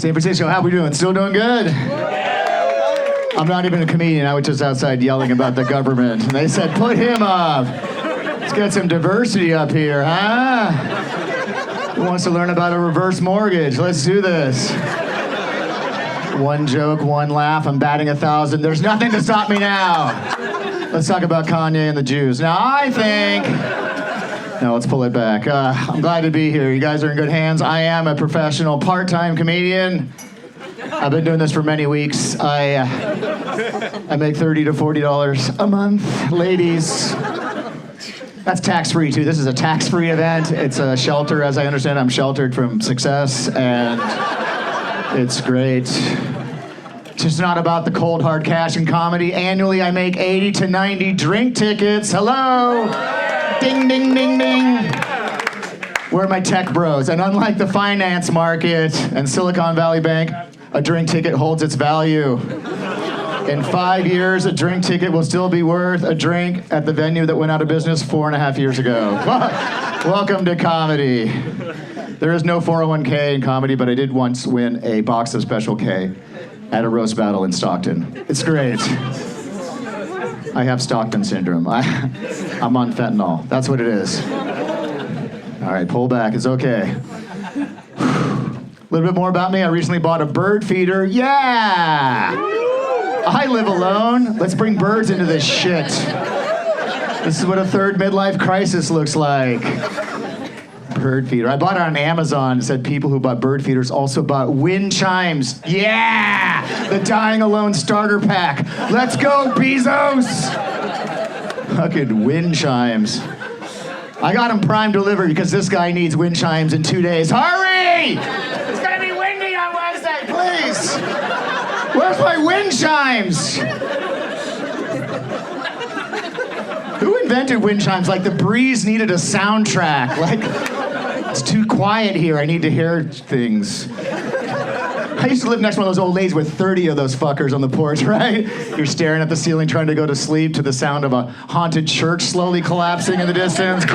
San Francisco, how we doing? Still doing good? I'm not even a comedian. I was just outside yelling about the government. And they said, put him up. Let's get some diversity up here, huh? Who wants to learn about a reverse mortgage? Let's do this. One joke, one laugh. I'm batting 1,000. There's nothing to stop me now. Let's talk about Kanye and the Jews. Now, I think... No, let's pull it back. I'm glad to be here. You guys are in good hands. I am a professional part-time comedian. I've been doing this for many weeks. I make $30 to $40 a month. Ladies, that's tax-free too. This is a tax-free event. It's a shelter, as I understand. I'm sheltered from success, and it's great. It's just not about the cold hard cash in comedy. Annually, I make 80 to 90 drink tickets. Hello. Ding, ding, ding, ding. Where are my tech bros? And unlike the finance market and Silicon Valley Bank, a drink ticket holds its value. In 5 years, a drink ticket will still be worth a drink at the venue that went out of business 4.5 years ago. Welcome to comedy. There is no 401k in comedy, but I did once win a box of Special K at a roast battle in Stockton. It's great. I have Stockton syndrome. I'm on fentanyl. That's what it is. All right, pull back. It's okay. A little bit more about me. I recently bought a bird feeder. Yeah! I live alone. Let's bring birds into this shit. This is what a third midlife crisis looks like. Bird feeder. I bought it on Amazon. It said people who bought bird feeders also bought wind chimes. Yeah! The Dying Alone starter pack. Let's go, Bezos! Fucking wind chimes. I got them prime delivered because this guy needs wind chimes in 2 days. Hurry! It's gonna be windy on Wednesday, please! Where's my wind chimes? Who invented wind chimes? Like the breeze needed a soundtrack. Like, it's too quiet here. I need to hear things. I used to live next to one of those old ladies with 30 of those fuckers on the porch, right? You're staring at the ceiling trying to go to sleep to the sound of a haunted church slowly collapsing in the distance.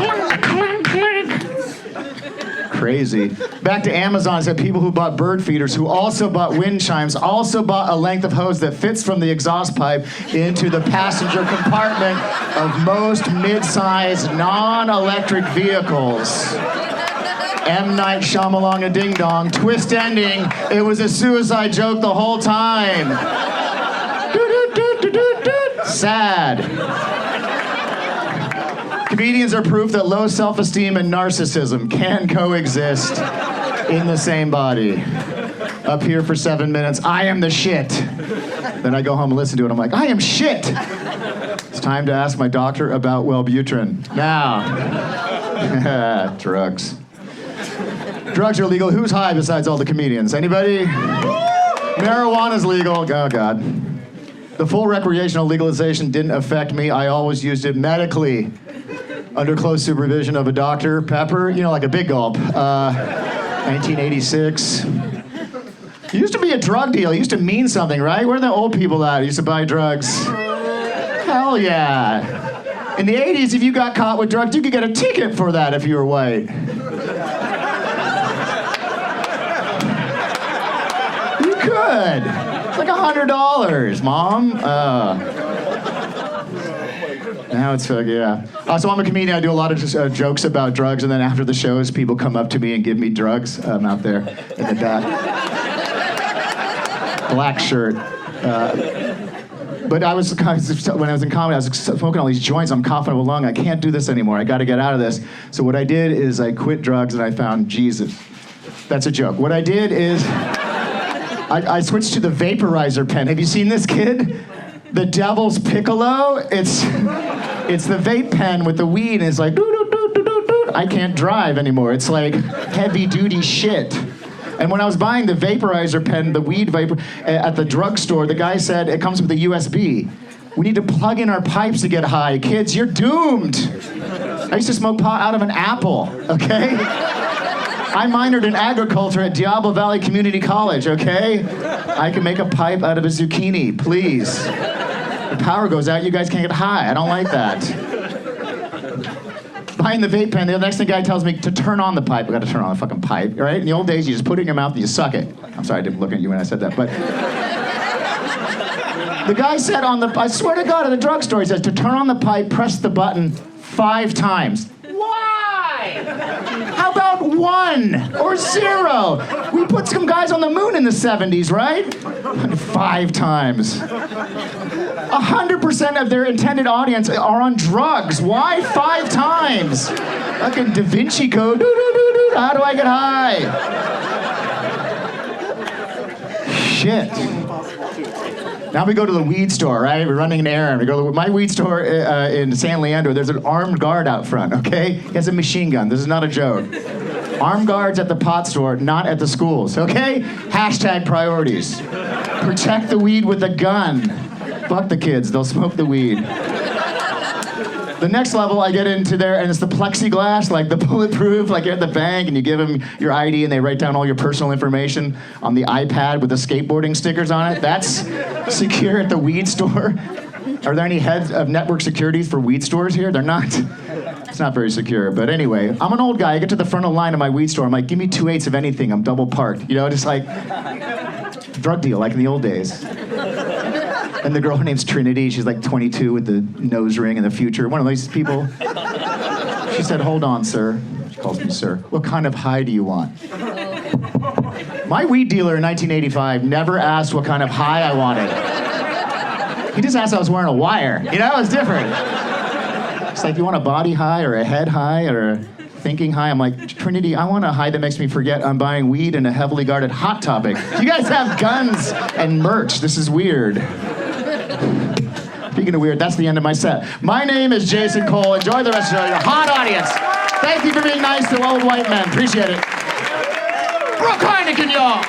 Crazy. Back to Amazon, it said people who bought bird feeders, who also bought wind chimes, also bought a length of hose that fits from the exhaust pipe into the passenger compartment of most mid-sized non-electric vehicles. M. Night Shyamalan Ding Dong, twist ending. It was a suicide joke the whole time. Sad. Comedians are proof that low self-esteem and narcissism can coexist in the same body. Up here for 7 minutes, I am the shit. Then I go home and listen to it, I'm like, I am shit. It's time to ask my doctor about Wellbutrin. Now, drugs. Drugs are legal. Who's high besides all the comedians? Anybody? Marijuana's legal. Oh, God. The full recreational legalization didn't affect me. I always used it medically under close supervision of a doctor. Pepper, like a big gulp. 1986. It used to be a drug deal. It used to mean something, right? Where are the old people at? Used to buy drugs. Hell yeah. In the 80s, if you got caught with drugs, you could get a ticket for that if you were white. Good. It's like $100, Mom. Now it's yeah. So I'm a comedian. I do a lot of jokes about drugs, and then after the shows, people come up to me and give me drugs. I'm out there in the dot. Black shirt. But when I was in comedy, I was smoking all these joints. I'm coughing up a lung. I can't do this anymore. I got to get out of this. So what I did is I quit drugs and I found Jesus. That's a joke. What I did is I switched to the vaporizer pen. Have you seen this, kid? The Devil's Piccolo. It's the vape pen with the weed, and it's like doo-doo-doo-doo-doo-doo. I can't drive anymore. It's like heavy duty shit. And when I was buying the vaporizer pen, the weed vapor at the drugstore, the guy said it comes with a USB. We need to plug in our pipes to get high. Kids, you're doomed. I used to smoke pot out of an apple, okay? I minored in agriculture at Diablo Valley Community College, okay? I can make a pipe out of a zucchini, please. The power goes out, you guys can't get high. I don't like that. buying the vape pen. The next thing guy tells me to turn on the pipe. I got to turn on the fucking pipe, right? In the old days, you just put it in your mouth and you suck it. I'm sorry, I didn't look at you when I said that, but the guy said I swear to God, at the drugstore, he says to turn on the pipe, press the button 5 times. Why? How about 1 or 0? We put some guys on the moon in the 70s, right? 5 times. 100% of their intended audience are on drugs. Why 5 times? Fucking Da Vinci Code. How do I get high? Shit. Now we go to the weed store, right? We're running an errand. We go to my weed store in San Leandro. There's an armed guard out front, okay? He has a machine gun. This is not a joke. Armed guards at the pot store, not at the schools, okay? Hashtag priorities. Protect the weed with a gun. Fuck the kids, they'll smoke the weed. The next level, I get into there, and it's the plexiglass, like the bulletproof, like you're at the bank, and you give them your ID, and they write down all your personal information on the iPad with the skateboarding stickers on it. That's secure at the weed store. Are there any heads of network securities for weed stores here? They're not. It's not very secure. But anyway, I'm an old guy. I get to the front of the line of my weed store. I'm like, give me 2/8 of anything. I'm double parked. You know, just like drug deal, like in the old days. And the girl, her name's Trinity. She's like 22 with the nose ring in the future. One of these people. She said, hold on, sir. She calls me sir. What kind of high do you want? My weed dealer in 1985 never asked what kind of high I wanted. He just asked if I was wearing a wire. You know, it was different. It's like, you want a body high or a head high or a thinking high? I'm like, Trinity, I want a high that makes me forget I'm buying weed in a heavily guarded Hot Topic. You guys have guns and merch. This is weird. Speaking of weird, that's the end of my set. My name is Jason Cole. Enjoy the rest of your hot audience. Thank you for being nice to old white men. Appreciate it. Brooke Heineken, y'all.